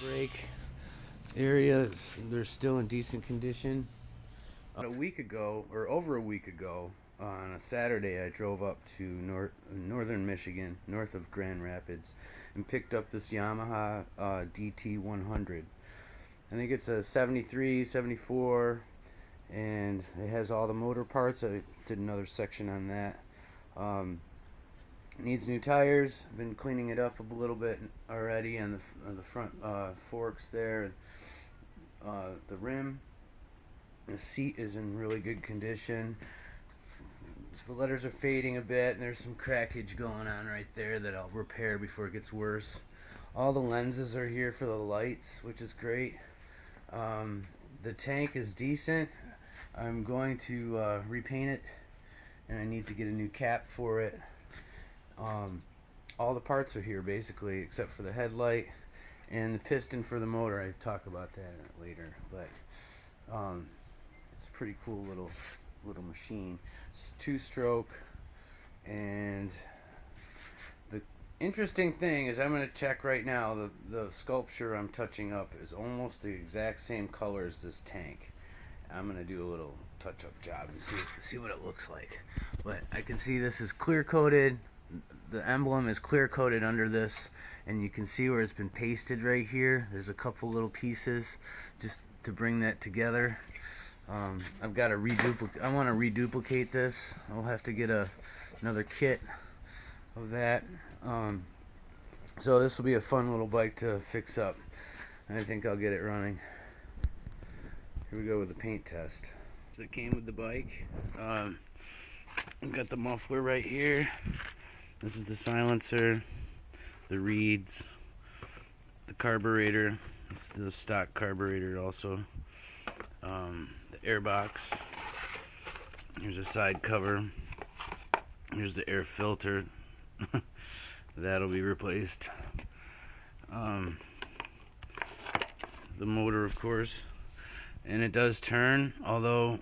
Brake areas, they're still in decent condition. A week ago, or over a week ago, on a Saturday, I drove up to northern Michigan, north of Grand Rapids, and picked up this Yamaha DT100. I think it's a 73, 74, and it has all the motor parts. I did another section on that. Needs new tires. I've been cleaning it up a little bit already, and the front forks there. The rim, the seat is in really good condition. The letters are fading a bit, and there's some crackage going on right there that I'll repair before it gets worse. All the lenses are here for the lights, which is great. The tank is decent. I'm going to repaint it, and I need to get a new cap for it. All the parts are here basically, except for the headlight and the piston for the motor. I talk about that later, but it's a pretty cool little machine. It's 2-stroke, and the interesting thing is I'm going to check right now. The sculpture I'm touching up is almost the exact same color as this tank. I'm going to do a little touch-up job and see what it looks like. But I can see this is clear coated. The emblem is clear coated under this, and you can see where it's been pasted right here. There's a couple little pieces just to bring that together. I've got to I want to reduplicate this. I'll have to get another kit of that. So this will be a fun little bike to fix up, and I think I'll get it running. Here we go with the paint test. So it came with the bike. I've got the muffler right here. This is the silencer, the reeds, the carburetor. It's the stock carburetor also. The air box. Here's a side cover. Here's the air filter. That'll be replaced. The motor, of course. And it does turn, although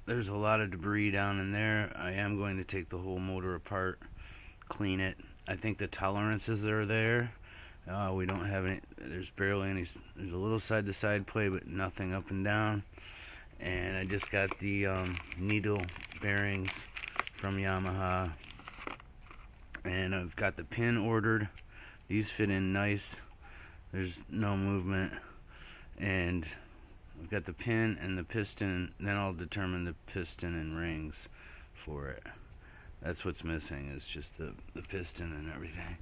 there's a lot of debris down in there. I am going to take the whole motor apart, clean it. I think the tolerances are there. We don't have any, there's barely any, there's a little side-to-side play, but nothing up and down. And I just got the needle bearings from Yamaha, and I've got the pin ordered. These fit in nice. There's no movement, and I've got the pin and the piston. Then I'll determine the piston and rings for it. That's what's missing, is just the piston and everything.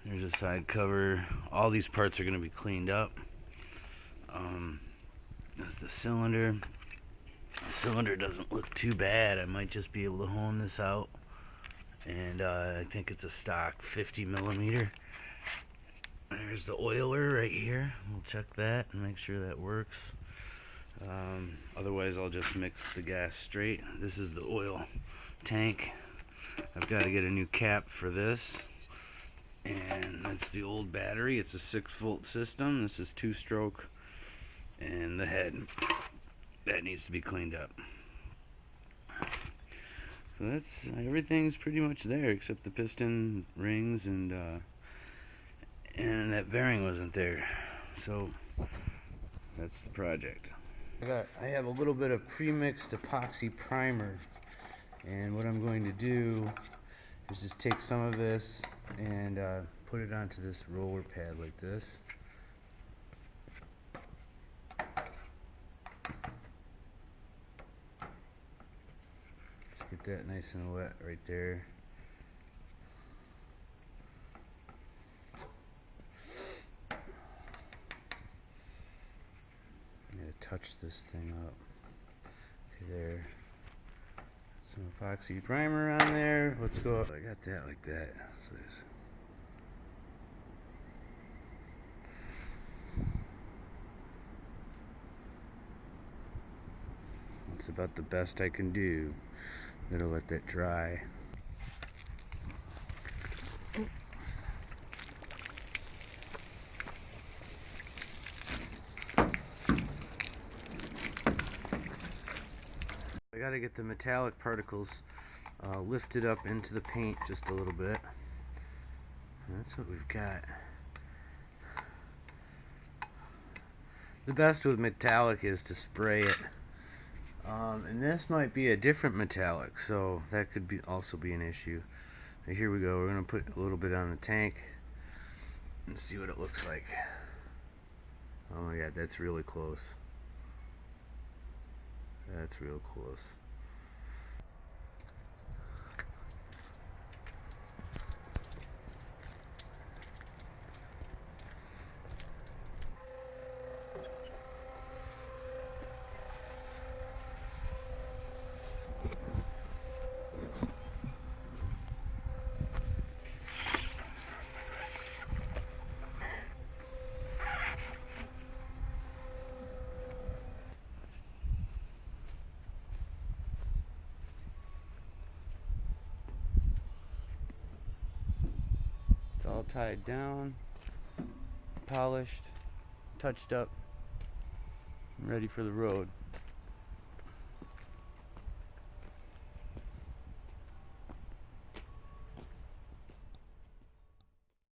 There's a side cover. All these parts are going to be cleaned up. That's the cylinder. The cylinder doesn't look too bad. I might just be able to hone this out. And I think it's a stock 50 millimeter. There's the oiler right here. We'll check that and make sure that works. Otherwise I'll just mix the gas straight. This is the oil tank. I've got to get a new cap for this, and that's the old battery. It's a 6-volt system. This is 2-stroke, and the head, that needs to be cleaned up. So that's, everything's pretty much there except the piston, rings, and that bearing wasn't there. So that's the project. I have a little bit of pre-mixed epoxy primer, and what I'm going to do is just take some of this and put it onto this roller pad like this. Just get that nice and wet right there. I'm going to touch this thing up. Okay, there. Some epoxy primer on there. Let's go up. I got that like that. So that's about the best I can do. I'm gonna let that dry. I gotta get the metallic particles lifted up into the paint just a little bit. And that's what we've got. The best with metallic is to spray it. And this might be a different metallic, so that could be also be an issue. So here we go. We're going to put a little bit on the tank and see what it looks like. Oh my god, that's really close. That's real close. It's all tied down, polished, touched up, ready for the road.